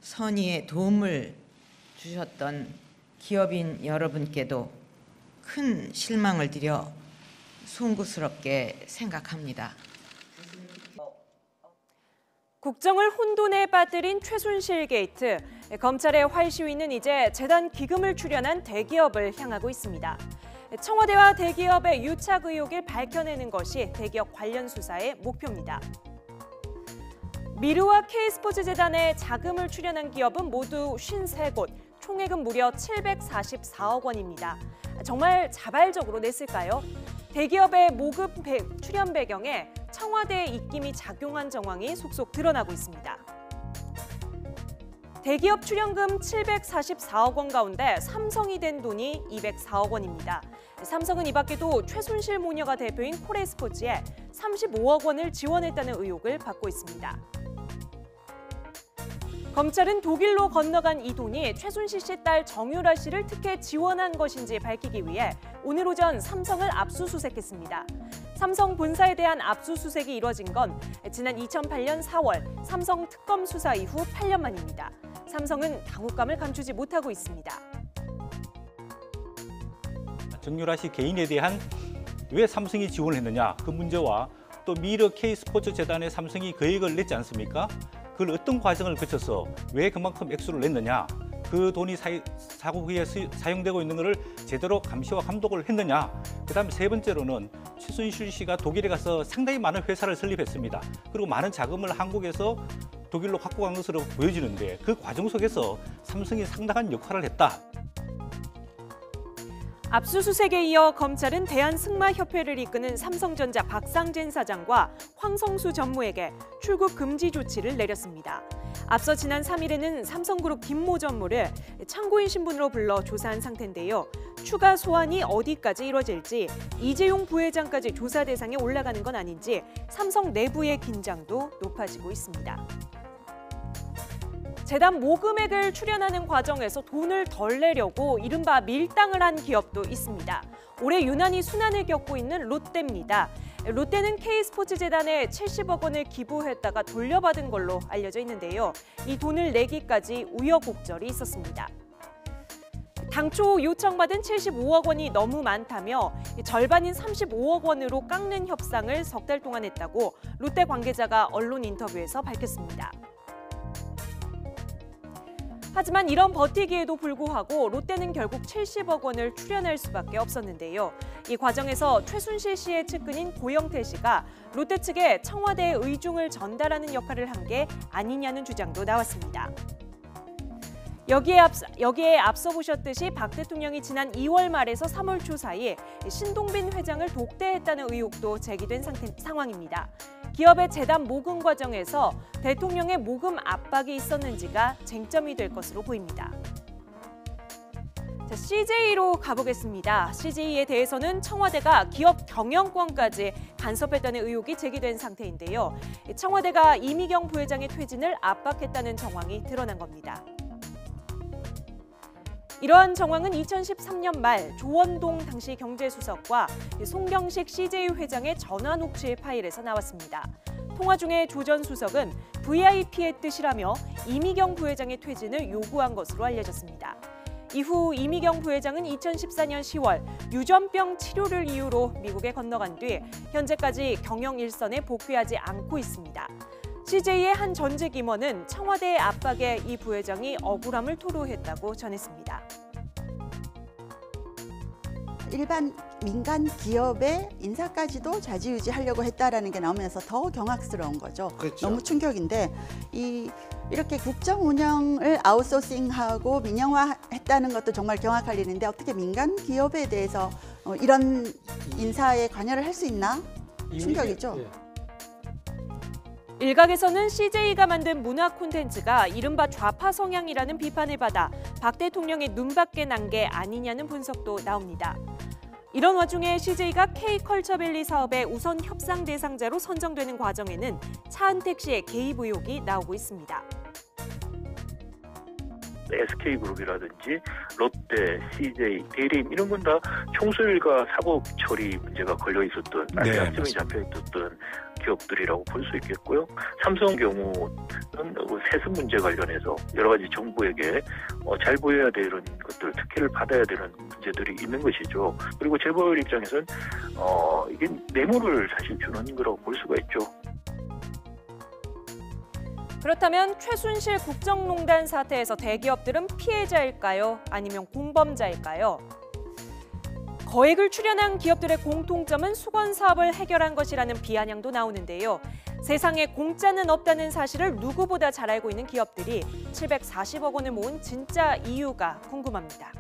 선의의 도움을 주셨던 기업인 여러분께도 큰 실망을 드려 송구스럽게 생각합니다. 국정을 혼돈에 빠뜨린 최순실 게이트. 검찰의 활시위는 이제 재단 기금을 출연한 대기업을 향하고 있습니다. 청와대와 대기업의 유착 의혹을 밝혀내는 것이 대기업 관련 수사의 목표입니다. 미르와 K스포츠재단에 자금을 출연한 기업은 모두 53곳, 총액은 무려 744억 원입니다. 정말 자발적으로 냈을까요? 대기업의 모금 출연 배경에 청와대의 입김이 작용한 정황이 속속 드러나고 있습니다. 대기업 출연금 744억 원 가운데 삼성이 댄 돈이 204억 원입니다. 삼성은 이 밖에도 최순실 모녀가 대표인 코레스포츠에 35억 원을 지원했다는 의혹을 받고 있습니다. 검찰은 독일로 건너간 이 돈이 최순실 씨 딸 정유라 씨를 특혜 지원한 것인지 밝히기 위해 오늘 오전 삼성을 압수수색했습니다. 삼성 본사에 대한 압수수색이 이뤄진 건 지난 2008년 4월 삼성 특검 수사 이후 8년 만입니다. 삼성은 당혹감을 감추지 못하고 있습니다. 정유라 씨 개인에 대한 왜 삼성이 지원을 했느냐 그 문제와 또 미르 K스포츠 재단에 삼성이 거액을 냈지 않습니까? 그걸 어떤 과정을 거쳐서 왜 그만큼 액수를 냈느냐, 그 돈이 사고기에 사용되고 있는 것을 제대로 감시와 감독을 했느냐, 그다음에 세 번째로는 최순실 씨가 독일에 가서 상당히 많은 회사를 설립했습니다. 그리고 많은 자금을 한국에서 독일로 갖고 간 것으로 보여지는데 그 과정 속에서 삼성이 상당한 역할을 했다. 압수수색에 이어 검찰은 대한승마협회를 이끄는 삼성전자 박상진 사장과 황성수 전무에게 출국 금지 조치를 내렸습니다. 앞서 지난 3일에는 삼성그룹 김모 전무를 참고인 신분으로 불러 조사한 상태인데요. 추가 소환이 어디까지 이뤄질지, 이재용 부회장까지 조사 대상에 올라가는 건 아닌지 삼성 내부의 긴장도 높아지고 있습니다. 재단 모금액을 출연하는 과정에서 돈을 덜 내려고 이른바 밀당을 한 기업도 있습니다. 올해 유난히 순환을 겪고 있는 롯데입니다. 롯데는 K스포츠재단에 70억 원을 기부했다가 돌려받은 걸로 알려져 있는데요. 이 돈을 내기까지 우여곡절이 있었습니다. 당초 요청받은 75억 원이 너무 많다며 절반인 35억 원으로 깎는 협상을 석 달 동안 했다고 롯데 관계자가 언론 인터뷰에서 밝혔습니다. 하지만 이런 버티기에도 불구하고 롯데는 결국 70억 원을 출연할 수밖에 없었는데요. 이 과정에서 최순실 씨의 측근인 고영태 씨가 롯데 측에 청와대의 의중을 전달하는 역할을 한 게 아니냐는 주장도 나왔습니다. 여기에 앞서 보셨듯이 박 대통령이 지난 2월 말에서 3월 초 사이 신동빈 회장을 독대했다는 의혹도 제기된 상황입니다. 기업의 재단 모금 과정에서 대통령의 모금 압박이 있었는지가 쟁점이 될 것으로 보입니다. 자, CJ로 가보겠습니다. CJ에 대해서는 청와대가 기업 경영권까지 간섭했다는 의혹이 제기된 상태인데요. 청와대가 이미경 부회장의 퇴진을 압박했다는 정황이 드러난 겁니다. 이러한 정황은 2013년 말 조원동 당시 경제수석과 송경식 CJ 회장의 전화 녹취 파일에서 나왔습니다. 통화 중에 조 전 수석은 VIP의 뜻이라며 이미경 부회장의 퇴진을 요구한 것으로 알려졌습니다. 이후 이미경 부회장은 2014년 10월 유전병 치료를 이유로 미국에 건너간 뒤 현재까지 경영 일선에 복귀하지 않고 있습니다. CJ의 한 전직 임원은 청와대의 압박에 이 부회장이 억울함을 토로했다고 전했습니다. 일반 민간 기업의 인사까지도 좌지우지하려고 했다라는 게 나오면서 더 경악스러운 거죠. 그렇죠. 너무 충격인데 이렇게 국정 운영을 아웃소싱하고 민영화했다는 것도 정말 경악할 일인데 어떻게 민간 기업에 대해서 이런 인사에 관여를 할 수 있나? 충격이죠. 예. 일각에서는 CJ가 만든 문화 콘텐츠가 이른바 좌파 성향이라는 비판을 받아 박 대통령의 눈밖에 난 게 아니냐는 분석도 나옵니다. 이런 와중에 CJ가 K컬처밸리 사업의 우선 협상 대상자로 선정되는 과정에는 차은택 씨의 개입 의혹이 나오고 있습니다. SK그룹이라든지 롯데, CJ, 대림 이런 건 다 총수일과 사고 처리 문제가 걸려 있었던, 아니면 약점이 잡혀 있었던 기업들이라고 볼 수 있겠고요. 삼성 경우는 세습 문제 관련해서 여러 가지 정부에게 잘 보여야 되는 것들, 특혜를 받아야 되는 문제들이 있는 것이죠. 그리고 재벌 입장에서는 이게 뇌물을 사실 주는 거라고 볼 수가 있죠. 그렇다면 최순실 국정농단 사태에서 대기업들은 피해자일까요? 아니면 공범자일까요? 거액을 출연한 기업들의 공통점은 수건 사업을 해결한 것이라는 비아냥도 나오는데요. 세상에 공짜는 없다는 사실을 누구보다 잘 알고 있는 기업들이 740억 원을 모은 진짜 이유가 궁금합니다.